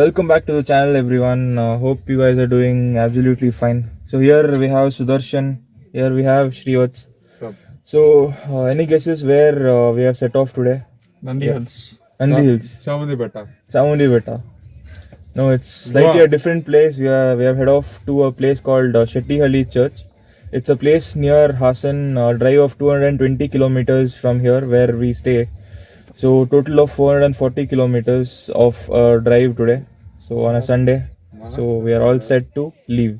Welcome back to the channel, everyone. Hope you guys are doing absolutely fine. So here we have Sudarshan. Here we have Shrivats. So any guesses where we have set off today? Nandi Hills. Nandi Hills. Chamundi Betta. Chamundi Betta. No, it's slightly a different place. We have head off to a place called Shettihalli Church. It's a place near Hassan, drive of 220 kilometers from here where we stay. So total of 440 kilometers of drive today. So on a Sunday. So we are all set to leave.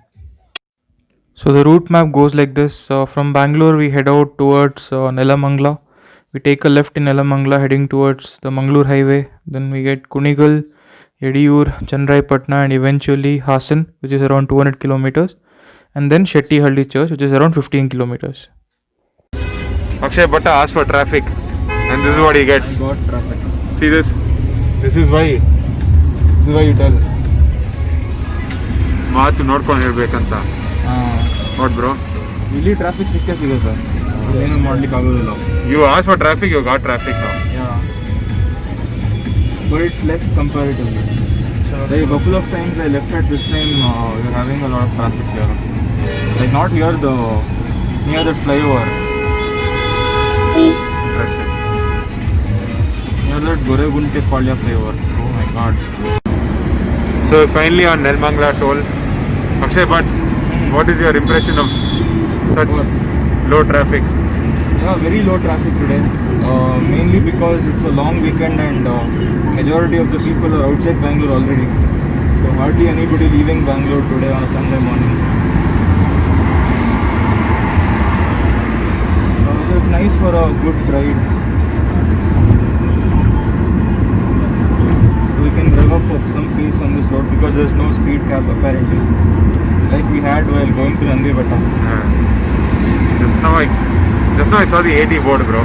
So the route map goes like this. From Bangalore we head out towards Nelamangla. We take a left in Nelamangla heading towards the Mangalore highway. Then we get Kunigal, Yediyur, Chandraipatna and eventually Hassan, which is around 200 kilometers. And then Shettihalli Church, which is around 15 kilometers. Akshay Bhatta asked for traffic, and this is what he gets. Got traffic. See this? This is why you tell. ಮಾತು ನೋಡ್ಕೊಂಡು ಹೇಳ್ಬೇಕಂತ. What bro? ಇಲ್ಲಿ traffic ಸಿಗುತ್ತೆ sir. ಏನು ಮಾಡ್ಲಿಕ್ಕೆ ಆಗೋದಿಲ್ಲ. You asked for traffic, you got traffic now. Yeah. But it's less comparatively. Like a couple of times I left at this time, we're having a lot of traffic here. Like not here, near the flyover. Interesting. Near that Goregunte Palya flyover. Oh my god. So finally on Nelamangla toll. Akshay Bhatt, what is your impression of such low traffic? Yeah, very low traffic today. Mainly because it's a long weekend and majority of the people are outside Bangalore already. So hardly anybody leaving Bangalore today on a Sunday morning. So it's nice for a good ride. We can rev up some pace on this road because there's no speed cap apparently, like we had while going to Nandi Bhatta. Yeah. Just now I saw the 80 board, bro.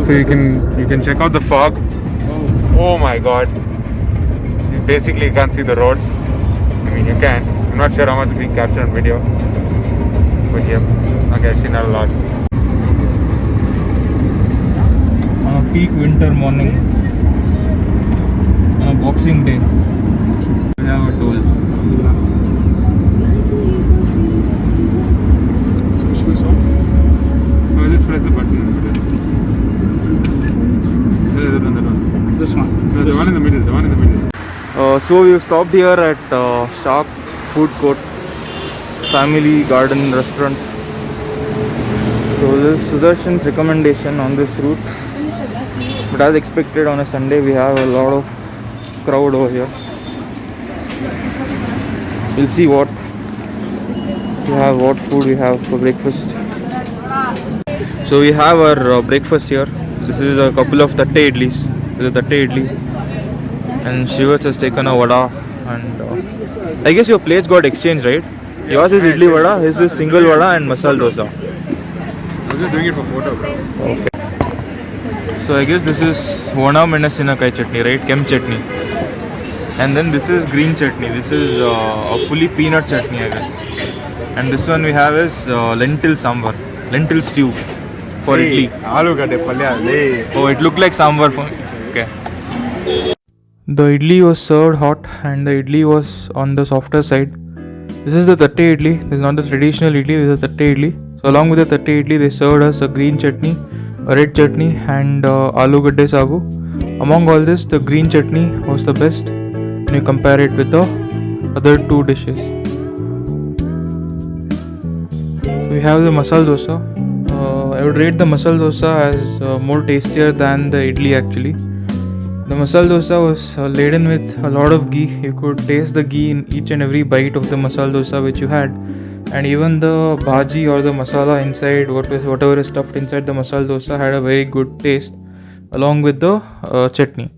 So you can check out the fog. Oh my god. You basically can't see the roads. I mean, you can. I'm not sure how much is being captured on video. But yeah, okay, I've seen that a lot. On a peak winter morning, on a Boxing Day, we have a toll. Oh, just press the button. This one. The one in the middle. The one in the middle. So we've stopped here at Shark Food Court, Family Garden Restaurant. So this is Sudarshan's recommendation on this route. But as expected on a Sunday, we have a lot of crowd over here. We'll see what food we have for breakfast. So we have our breakfast here. This is a couple of tatte idlis. This is tatte idli. And Shivats has taken a vada. And I guess your plates got exchanged, right? Yours is idli vada, his is single vada and masala dosa. I was just doing it for photo, bro. Okay. So I guess this is Vona Menasinakai chutney, right? Kem chutney. And then this is green chutney. This is a fully peanut chutney, I guess. And this one we have is lentil sambar, lentil stew for idli. Alugade palya. Oh, it looked like sambar for me. Okay. The idli was served hot and the idli was on the softer side. This is the tatte idli. This is not the traditional idli. This is the tatte idli. So along with the tatte idli, they served us a green chutney, a red chutney and alugade sagu. Among all this, the green chutney was the best when you compare it with the other two dishes. We have the masala dosa. I would rate the masala dosa as more tastier than the idli actually. The masala dosa was laden with a lot of ghee. You could taste the ghee in each and every bite of the masala dosa which you had. And even the bhaji or the masala inside, whatever is stuffed inside the masala dosa had a very good taste along with the chutney.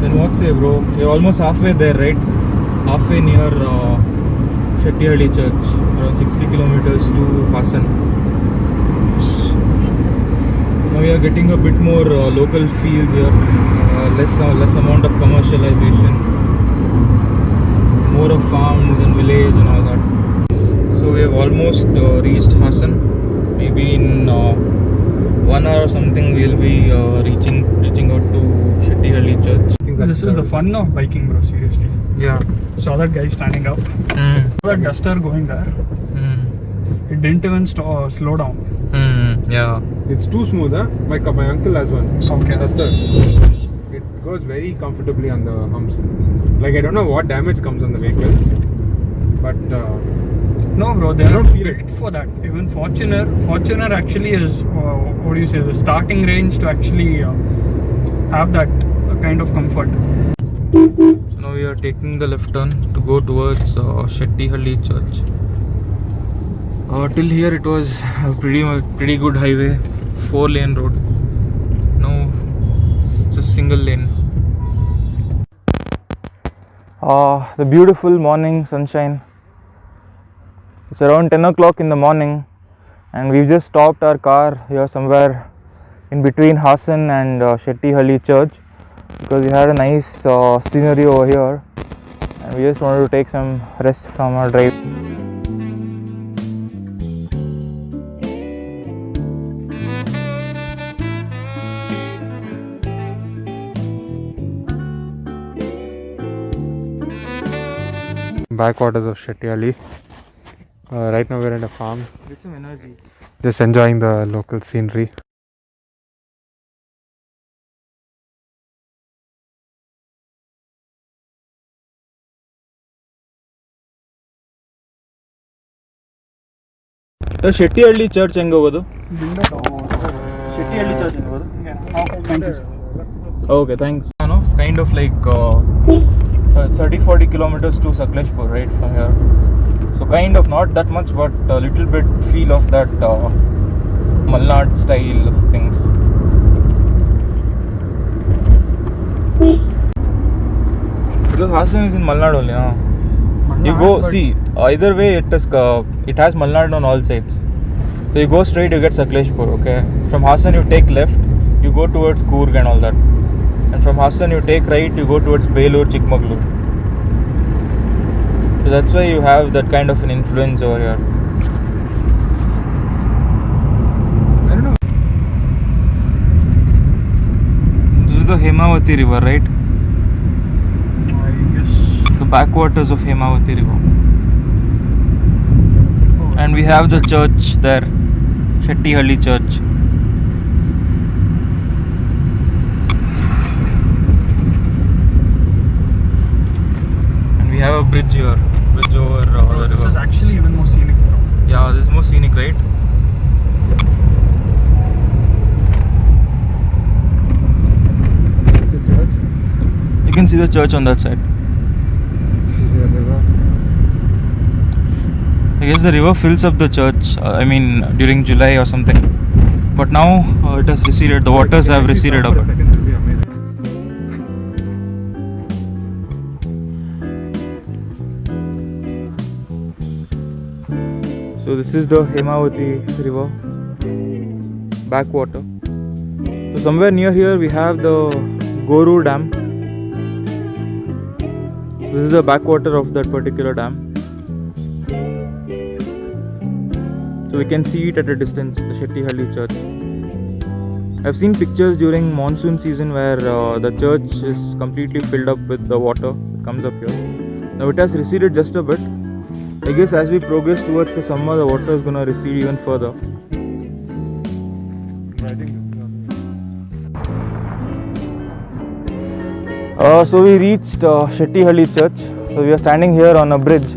Then what say, bro? You're almost halfway there, right? Halfway near Shettihalli Church, around 60 kilometers to Hassan. Now we are getting a bit more local feels here, less amount of commercialization, more of farms and village and all that. So we have almost reached Hassan. Maybe in 1 hour or something we'll be reaching out to Shettihalli Church. This is the fun of biking, bro. Seriously. Yeah. Saw that guy standing up. That duster going there. It didn't even slow down. Yeah. It's too smooth, huh? My uncle has one. Okay. Duster. It goes very comfortably on the humps. Like, I don't know what damage comes on the vehicles, but No, bro. They I are don't feel built for that. Even Fortuner actually is what do you say? The starting range to actually have that kind of comfort. So now we are taking the left turn to go towards Shettihalli Church. Till here it was a pretty good highway, 4-lane road. Now it's a single lane. The beautiful morning sunshine. It's around 10 o'clock in the morning, and we've just stopped our car here somewhere in between Hassan and Shettihalli Church because we had a nice scenery over here, and we just wanted to take some rest from our drive. backwaters of Shettihalli. Right now we're in a farm, Get some energy. just enjoying the local scenery. The Shettihalli Church ಹೆಂಗೆ ಹೋಗೋದು? Shettihalli Church ಹೆಂಗೆ ಹೋಗೋದು? Thank you, sir. Okay, thanks. Kind of like 30-40 kilometers to Sakleshpur, right, from here. So kind of not that much, but a little bit feel of that Malnad style of things. Because Hassan is in Malnad only, no? You go see either way it has Malnad on all sides. So you go straight, you get Sakleshpur. Okay, from Hassan you take left, you go towards Coorg and all that, and from Hassan you take right, you go towards Belur, Chikmagalur. So that's why you have that kind of an influence over here. I don't know. This is the Hemavati river, right? I guess. The backwaters of Hemavati river. Oh, And we have the church there, Shettihalli Church. And we have a bridge here, bridge over bro, the this is river. actually even more scenic, bro. Yeah, this is more scenic, right? It's a church. You can see the church on that side. Is there a river? I guess the river fills up the church, during July or something. But now it has receded, the waters have receded a For a bit. second, it'll be amazing. So this is the Hemavati river backwater. So somewhere near here we have the Goru Dam. So this is the backwater of that particular dam. So we can see it at a distance, the Shettihalli Church. I've seen pictures during monsoon season where the church is completely filled up with the water that comes up here. Now it has receded just a bit. I guess as we progress towards the summer, the water is gonna recede even further. I think So we reached Shettihalli Church. So we are standing here on a bridge,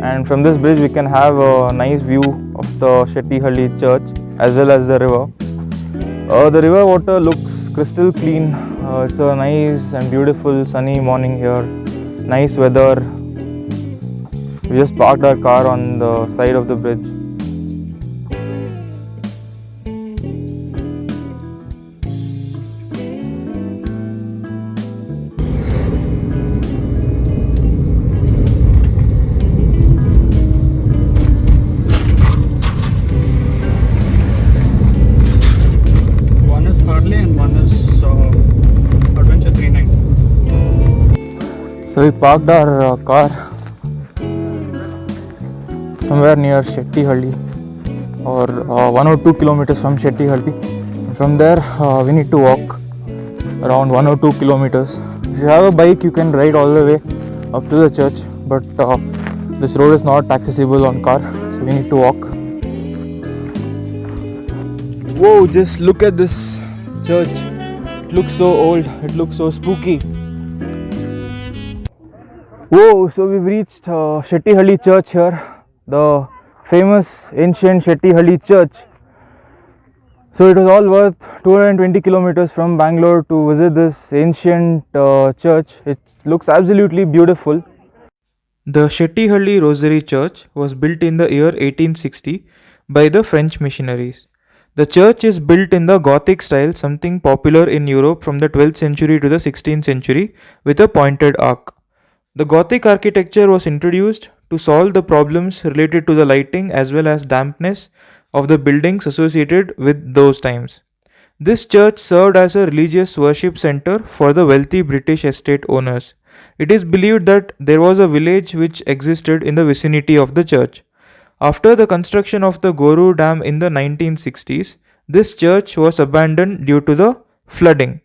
and from this bridge we can have a nice view of the Shettihalli Church as well as the river. The river water looks crystal clean. It's a nice and beautiful sunny morning here. Nice weather. We just parked our car on the side of the bridge. One is Harley and one is Adventure 390. So we parked our car somewhere near Shettihalli, or 1 or 2 kilometers from Shettihalli. From there, we need to walk around 1 or 2 kilometers. If you have a bike, you can ride all the way up to the church, but this road is not accessible on car, so we need to walk. Whoa, just look at this church. It looks so old, it looks so spooky. Whoa, so we've reached Shettihalli church here, the famous ancient Shettihalli church. So it was all worth 220 kilometers from Bangalore to visit this ancient church. It looks absolutely beautiful. The Shettihalli Rosary Church was built in the year 1860 by the French missionaries. The church is built in the Gothic style, something popular in Europe from the 12th century to the 16th century, with a pointed arch. The Gothic architecture was introduced to solve the problems related to the lighting as well as dampness of the buildings associated with those times. This church served as a religious worship center for the wealthy British estate owners. It is believed that there was a village which existed in the vicinity of the church. After the construction of the Goru Dam in the 1960s, this church was abandoned due to the flooding.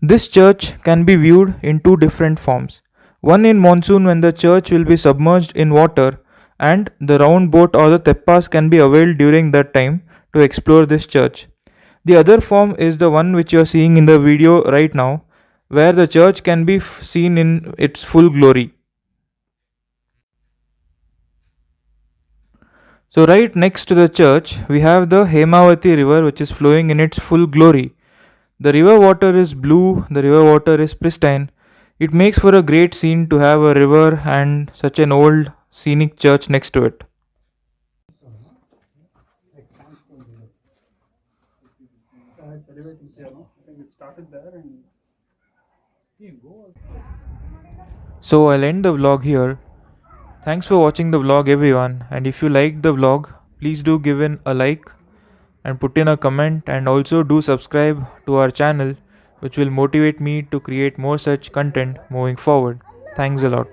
This church can be viewed in two different forms. One in monsoon when the church will be submerged in water, and the round boat or the teppas can be availed during that time to explore this church. The other form is the one which you are seeing in the video right now, where the church can be seen in its full glory. So right next to the church, we have the Hemavati river which is flowing in its full glory. The river water is blue, the river water is pristine. It makes for a great scene to have a river and such an old scenic church next to it. So I'll end the vlog here. Thanks for watching the vlog everyone, and if you liked the vlog, please do give in a like and put in a comment, and also do subscribe to our channel, which will motivate me to create more such content moving forward. Thanks a lot.